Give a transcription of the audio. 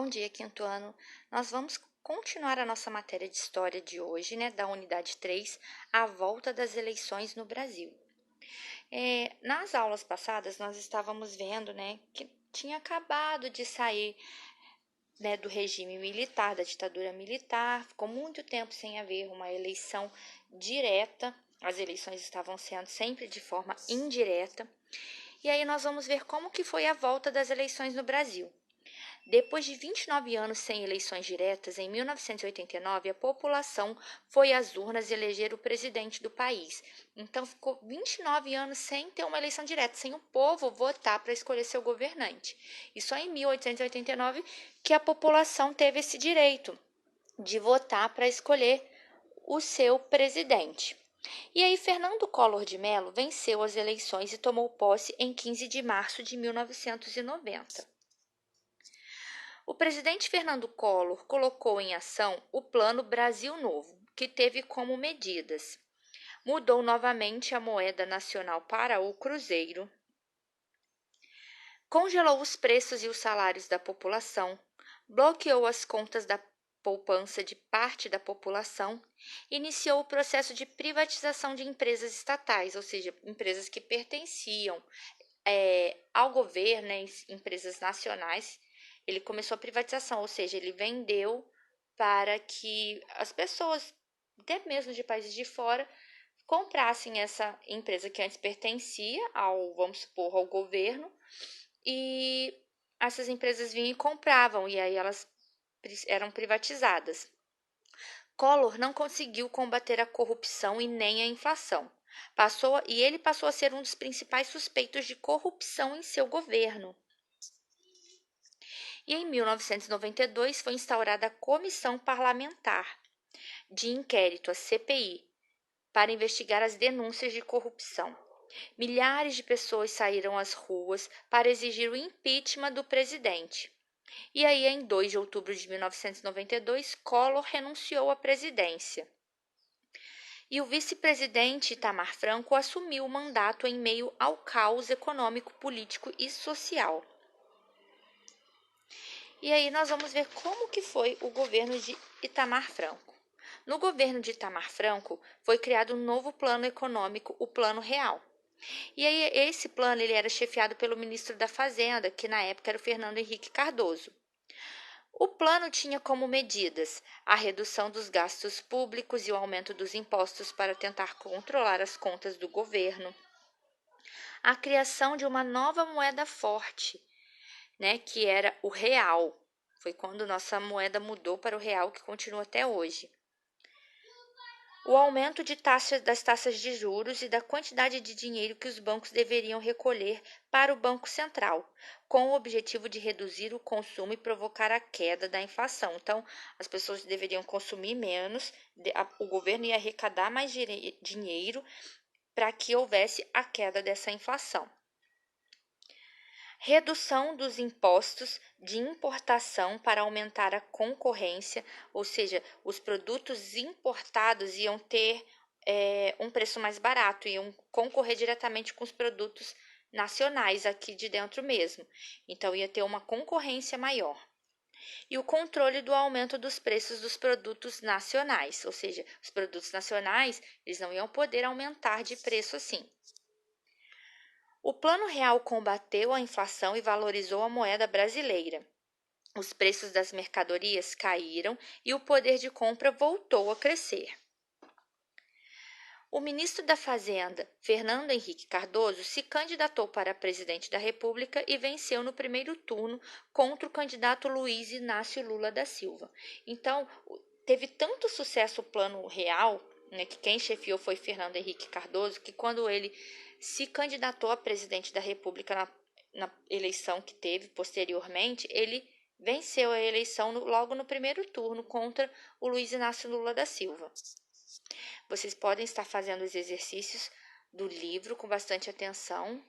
Bom dia, quinto ano. Nós vamos continuar a nossa matéria de história de hoje, né, da unidade 3, a volta das eleições no Brasil. Nas aulas passadas, nós estávamos vendo, né, que tinha acabado de sair, né, do regime militar, da ditadura militar, ficou muito tempo sem haver uma eleição direta, as eleições estavam sendo sempre de forma indireta. E aí nós vamos ver como que foi a volta das eleições no Brasil. Depois de 29 anos sem eleições diretas, em 1989, a população foi às urnas eleger o presidente do país. Então, ficou 29 anos sem ter uma eleição direta, sem o povo votar para escolher seu governante. E só em 1889 que a população teve esse direito de votar para escolher o seu presidente. E aí, Fernando Collor de Mello venceu as eleições e tomou posse em 15 de março de 1990. O presidente Fernando Collor colocou em ação o Plano Brasil Novo, que teve como medidas: mudou novamente a moeda nacional para o cruzeiro, congelou os preços e os salários da população, bloqueou as contas da poupança de parte da população, iniciou o processo de privatização de empresas estatais, ou seja, empresas que pertenciam ao governo, né, empresas nacionais. Ele começou a privatização, ou seja, ele vendeu para que as pessoas, até mesmo de países de fora, comprassem essa empresa que antes pertencia ao, vamos supor, ao governo, e essas empresas vinham e compravam, e aí elas eram privatizadas. Collor não conseguiu combater a corrupção e nem a inflação. Ele passou a ser um dos principais suspeitos de corrupção em seu governo. E em 1992 foi instaurada a Comissão Parlamentar de Inquérito, a CPI, para investigar as denúncias de corrupção. Milhares de pessoas saíram às ruas para exigir o impeachment do presidente. E aí, em 2 de outubro de 1992, Collor renunciou à presidência. E o vice-presidente Itamar Franco assumiu o mandato em meio ao caos econômico, político e social. E aí nós vamos ver como que foi o governo de Itamar Franco. No governo de Itamar Franco foi criado um novo plano econômico, o Plano Real. E aí esse plano ele era chefiado pelo ministro da Fazenda, que na época era o Fernando Henrique Cardoso. O plano tinha como medidas a redução dos gastos públicos e o aumento dos impostos para tentar controlar as contas do governo, a criação de uma nova moeda forte, né, que era o real. Foi quando nossa moeda mudou para o real, que continua até hoje. O aumento das taxas de juros e da quantidade de dinheiro que os bancos deveriam recolher para o Banco Central, com o objetivo de reduzir o consumo e provocar a queda da inflação. Então, as pessoas deveriam consumir menos, o governo ia arrecadar mais dinheiro para que houvesse a queda dessa inflação. Redução dos impostos de importação para aumentar a concorrência, ou seja, os produtos importados iam ter um preço mais barato, iam concorrer diretamente com os produtos nacionais aqui de dentro mesmo. Então, ia ter uma concorrência maior. E o controle do aumento dos preços dos produtos nacionais, ou seja, os produtos nacionais eles não iam poder aumentar de preço assim. O Plano Real combateu a inflação e valorizou a moeda brasileira. Os preços das mercadorias caíram e o poder de compra voltou a crescer. O ministro da Fazenda, Fernando Henrique Cardoso, se candidatou para presidente da República e venceu no primeiro turno contra o candidato Luiz Inácio Lula da Silva. Então, teve tanto sucesso o Plano Real, né, que quem chefiou foi Fernando Henrique Cardoso, que quando ele se candidatou a presidente da República na eleição que teve posteriormente, ele venceu a eleição logo no primeiro turno contra o Luiz Inácio Lula da Silva. Vocês podem estar fazendo os exercícios do livro com bastante atenção,